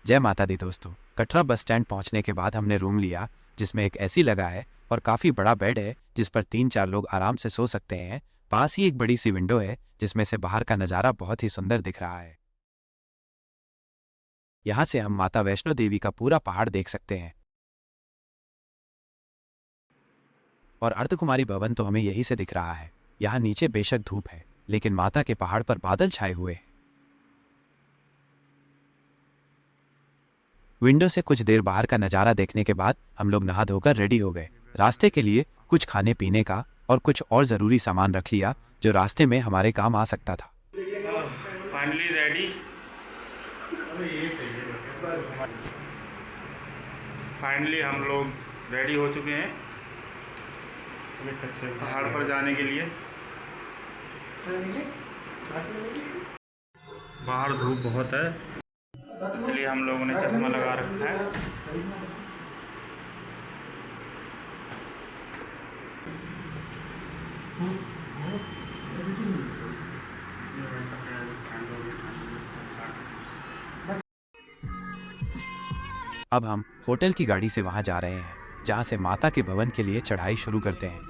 जय माता दी दोस्तों। कटरा बस स्टैंड पहुंचने के बाद हमने रूम लिया जिसमें एक एसी लगा है और काफ़ी बड़ा बेड है जिस पर 3-4 लोग आराम से सो सकते हैं। पास ही एक बड़ी सी विंडो है जिसमें से बाहर का नज़ारा बहुत ही सुंदर दिख रहा है। यहाँ से हम माता वैष्णो देवी का पूरा पहाड़ देख सकते हैं और अर्धकुमारी भवन तो हमें यहीं से दिख रहा है। यहाँ नीचे बेशक धूप है लेकिन माता के पहाड़ पर बादल छाए हुए हैं। विंडो से कुछ देर बाहर का नज़ारा देखने के बाद हम लोग नहा धोकर रेडी हो गए। रास्ते के लिए कुछ खाने पीने का और कुछ और ज़रूरी सामान रख लिया जो रास्ते में हमारे काम आ सकता था। Finally ready. फाइनली हम लोग रेडी हो चुके हैं पहाड़ पर जाने के लिए। बाहर धूप बहुत है इसलिए हम लोगों ने चश्मा लगा रखा है। अब हम होटल की गाड़ी से वहां जा रहे हैं जहां से माता के भवन के लिए चढ़ाई शुरू करते हैं।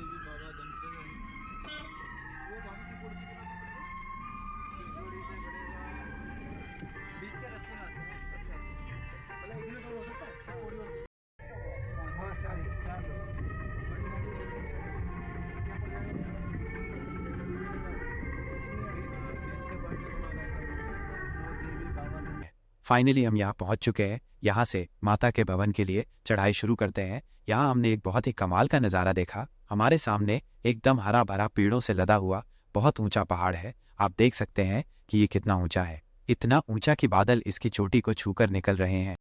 फाइनली हम यहाँ पहुंच चुके हैं। यहाँ से माता के भवन के लिए चढ़ाई शुरू करते हैं। यहाँ हमने एक बहुत ही कमाल का नज़ारा देखा। हमारे सामने एकदम हरा भरा पेड़ों से लदा हुआ बहुत ऊंचा पहाड़ है। आप देख सकते हैं कि ये कितना ऊंचा है, इतना ऊंचा कि बादल इसकी चोटी को छूकर निकल रहे हैं।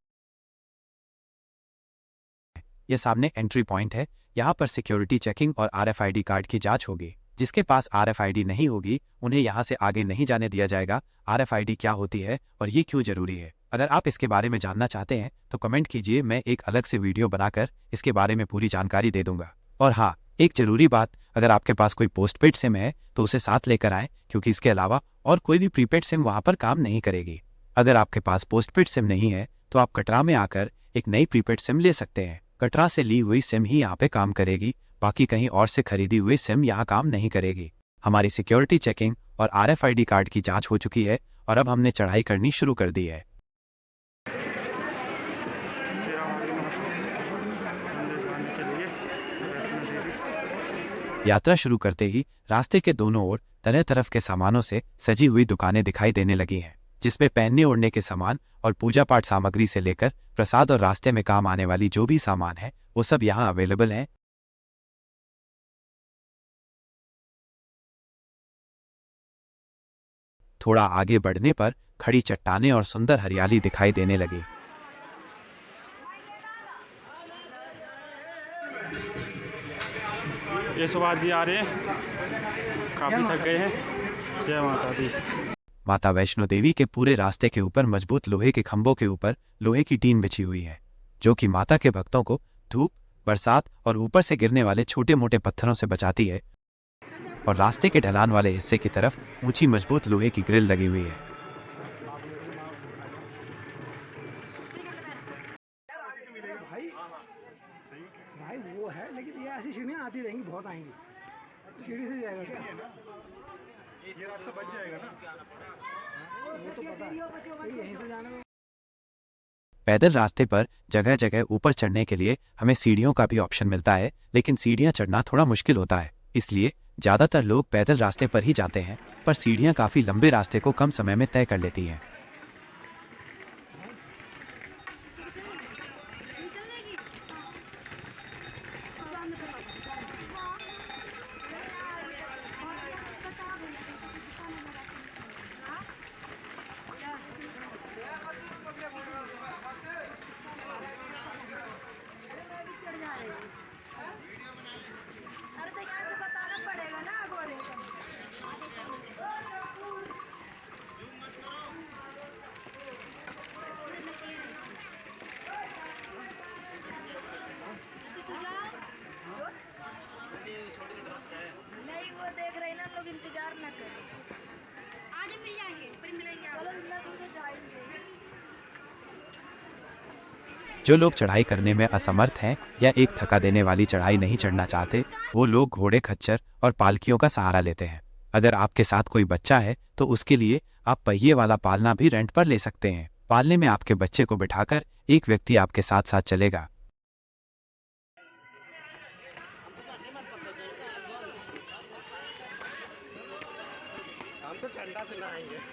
यह सामने एंट्री पॉइंट है। यहाँ पर सिक्योरिटी चेकिंग और RFID कार्ड की जांच होगी। जिसके पास RFID नहीं होगी उन्हें यहाँ से आगे नहीं जाने दिया जाएगा। RFID क्या होती है और ये क्यों जरूरी है, अगर आप इसके बारे में जानना चाहते हैं तो कमेंट कीजिए, मैं एक अलग से वीडियो बनाकर इसके बारे में पूरी जानकारी दे दूंगा। और हाँ, एक जरूरी बात, अगर आपके पास कोई पोस्टपेड सिम है तो उसे साथ लेकर आएं क्योंकि इसके अलावा और कोई भी प्रीपेड सिम वहाँ पर काम नहीं करेगी। अगर आपके पास पोस्टपेड सिम नहीं है तो आप कटरा में आकर एक नई प्रीपेड सिम ले सकते हैं। कटरा से ली हुई सिम ही यहाँ पे काम करेगी, बाकी कहीं और से खरीदी हुई सिम यहाँ काम नहीं करेगी। हमारी सिक्योरिटी चेकिंग और RFID कार्ड की जांच हो चुकी है और अब हमने चढ़ाई करनी शुरू कर दी है। यात्रा शुरू करते ही रास्ते के दोनों ओर तरह तरह के सामानों से सजी हुई दुकानें दिखाई देने लगी हैं जिसमें पहनने ओढ़ने के सामान और पूजा पाठ सामग्री से लेकर प्रसाद और रास्ते में काम आने वाली जो भी सामान है वो सब यहाँ अवेलेबल है। थोड़ा आगे बढ़ने पर खड़ी चट्टानें और सुंदर हरियाली दिखाई देने लगी। ये सुभाष जी आ रहे हैं, काफी थक गए हैं। जय माता दी। माता वैष्णो देवी के पूरे रास्ते के ऊपर मजबूत लोहे के खंभों के ऊपर लोहे की टीन बिछी हुई है जो कि माता के भक्तों को धूप, बरसात और ऊपर से गिरने वाले छोटे मोटे पत्थरों से बचाती है। और रास्ते के ढलान वाले हिस्से की तरफ ऊंची मजबूत लोहे की ग्रिल लगी हुई है। भाई वो है लेकिन ये ऐसी सीढ़ियाँ आती रहेंगी, बहुत आएंगी। सीढ़ी से जाएगा क्या? ये रास्ता बच जाएगा ना? वो तो पता है, यहीं से जाने में। पैदल रास्ते पर जगह जगह ऊपर चढ़ने के लिए हमें सीढ़ियों का भी ऑप्शन मिलता है, लेकिन सीढ़ियां चढ़ना थोड़ा मुश्किल होता है, इसलिए ज्यादातर लोग पैदल रास्ते पर ही जाते हैं। पर सीढ़ियां काफी लंबे रास्ते को कम समय में तय कर लेती हैं। नहीं वो देख रहे हैं ना, लोग इंतजार ना करें। आज मिल जाएंगे, फिर मिलेंगे। चलो इतना दूर तो जाएंगे। जो लोग चढ़ाई करने में असमर्थ हैं या एक थका देने वाली चढ़ाई नहीं चढ़ना चाहते, वो लोग घोड़े, खच्चर और पालकियों का सहारा लेते हैं। अगर आपके साथ कोई बच्चा है तो उसके लिए आप पहिए वाला पालना भी रेंट पर ले सकते हैं। पालने में आपके बच्चे को बिठाकर एक व्यक्ति आपके साथ साथ चलेगा। हम तो ठंडा से नहाएंगे।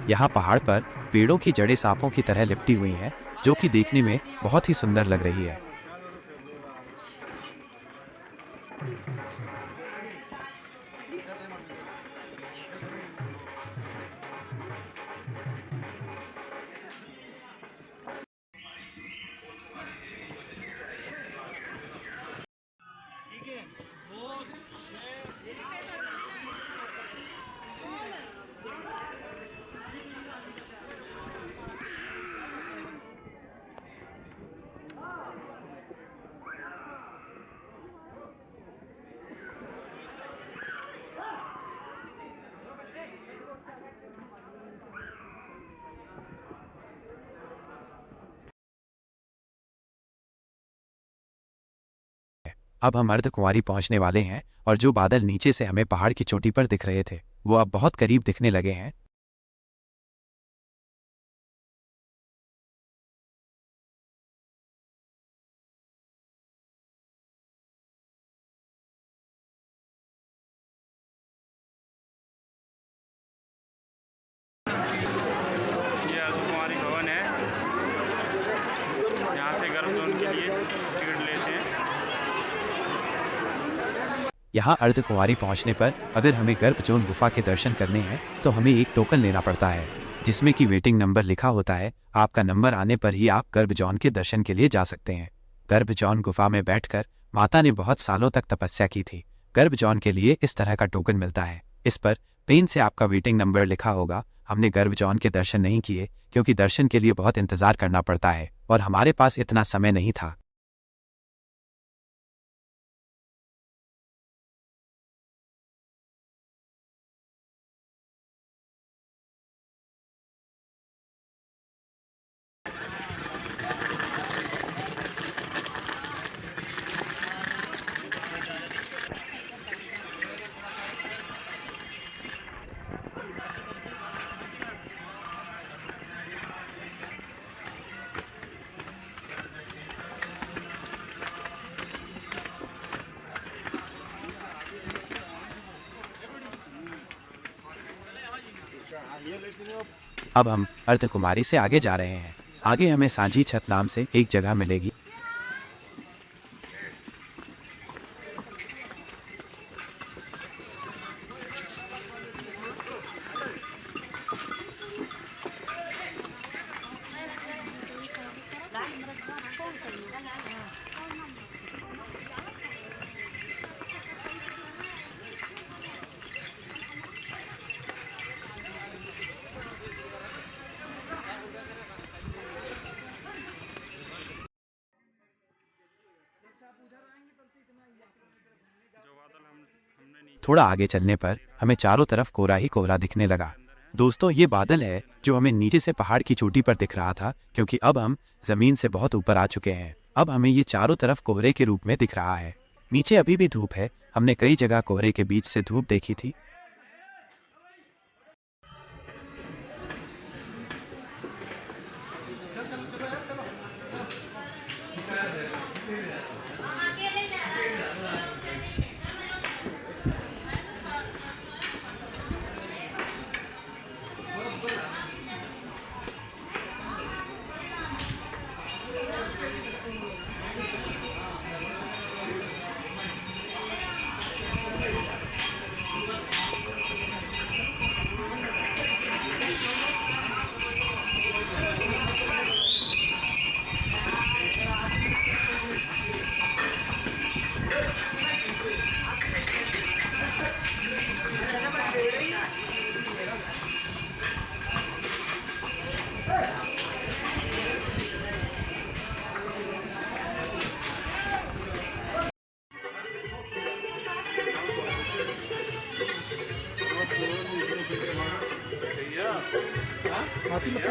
यहाँ पहाड़ पर पेड़ों की जड़ें सांपों की तरह लिपटी हुई हैं, जो कि देखने में बहुत ही सुंदर लग रही है। अब हम अर्धकुंवारी पहुंचने वाले हैं और जो बादल नीचे से हमें पहाड़ की चोटी पर दिख रहे थे, वो अब बहुत करीब दिखने लगे हैं। ये अर्धकुंवारी भवन है, यहाँ से गर्भ जोन के लिए टिकट लेते हैं। यहाँ अर्धकुंवारी पहुंचने पर अगर हमें गर्भ जोन गुफा के दर्शन करने हैं तो हमें एक टोकन लेना पड़ता है, जिसमें कि वेटिंग नंबर लिखा होता है। आपका नंबर आने पर ही आप गर्भ जोन के दर्शन के लिए जा सकते हैं। गर्भ जोन गुफा में बैठकर माता ने बहुत सालों तक तपस्या की थी। गर्भ जोन के लिए इस तरह का टोकन मिलता है। इस पर पेन से आपका वेटिंग नंबर लिखा होगा। हमने गर्भ जोन के दर्शन नहीं किए क्योंकि दर्शन के लिए बहुत इंतजार करना पड़ता है और हमारे पास इतना समय नहीं था। अब हम अर्धकुमारी से आगे जा रहे हैं। आगे हमें सांझी छत नाम से एक जगह मिलेगी। थोड़ा आगे चलने पर हमें चारों तरफ कोहरा ही कोहरा दिखने लगा। दोस्तों, ये बादल है जो हमें नीचे से पहाड़ की चोटी पर दिख रहा था, क्योंकि अब हम जमीन से बहुत ऊपर आ चुके हैं। अब हमें ये चारों तरफ कोहरे के रूप में दिख रहा है। नीचे अभी भी धूप है। हमने कई जगह कोहरे के बीच से धूप देखी थी।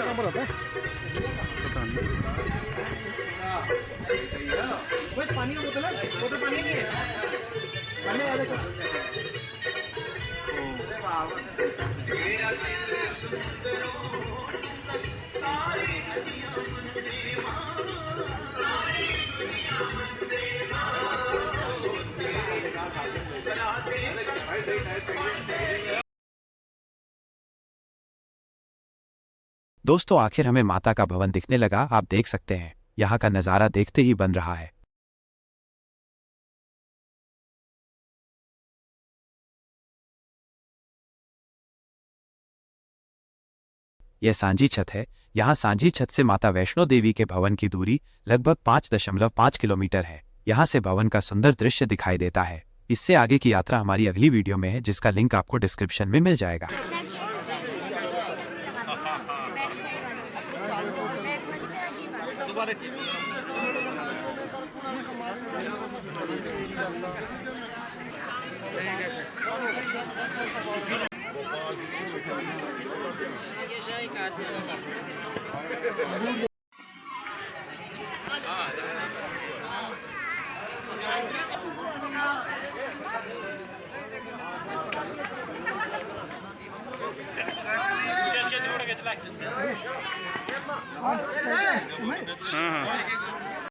पता नहीं। बस पानी की बोतल है, बोतल पानी की है, पानी वाले का। दोस्तों आखिर हमें माता का भवन दिखने लगा। आप देख सकते हैं यहाँ का नज़ारा देखते ही बन रहा है। यह सांझी छत है। यहाँ सांझी छत से माता वैष्णो देवी के भवन की दूरी लगभग 5.5 किलोमीटर है। यहाँ से भवन का सुंदर दृश्य दिखाई देता है। इससे आगे की यात्रा हमारी अगली वीडियो में है, जिसका लिंक आपको डिस्क्रिप्शन में मिल जाएगा। हाँ हाँ।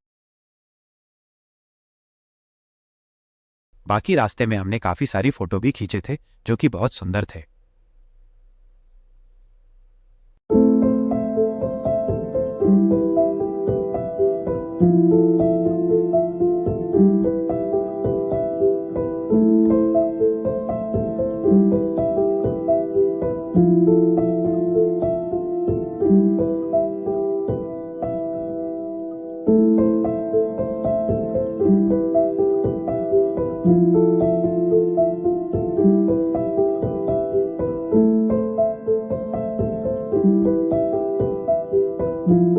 बाकी रास्ते में हमने काफी सारी फोटो भी खींचे थे, जो कि बहुत सुंदर थे। Thank you.